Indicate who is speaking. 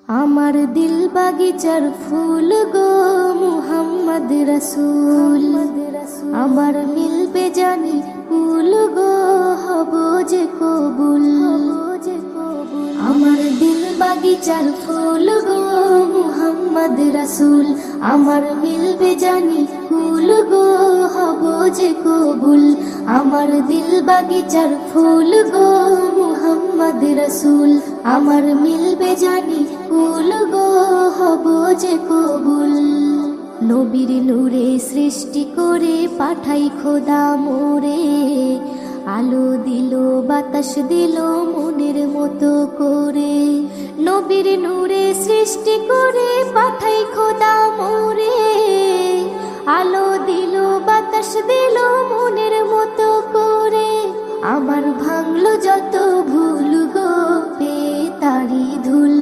Speaker 1: আমার দিল বাগিচার ফুল গো মুহাম্মদ রাসূল, আমার মিলবে জানি কুল গো হব যে কবুল। আমার দিল বাগিচার ফুল গো মুহাম্মদ রাসূল, আমার মিলবে জানি কুল গো হব যে কবুল। আমার দিল বাগিচার ফুল গো মুহাম্মদ রাসূল, আমার মিলবে জানি কুল গো হব যে কবুল। নবীর নূরে সৃষ্টি করে পাঠাই খোদা মোরে, আলো দিল বাতাস দিল মনের মতো করে। নবীর নূরে সৃষ্টি করে পাঠাই খোদা মোরে, আলো দিল বাতাস দিল মনের মতো করে। আমার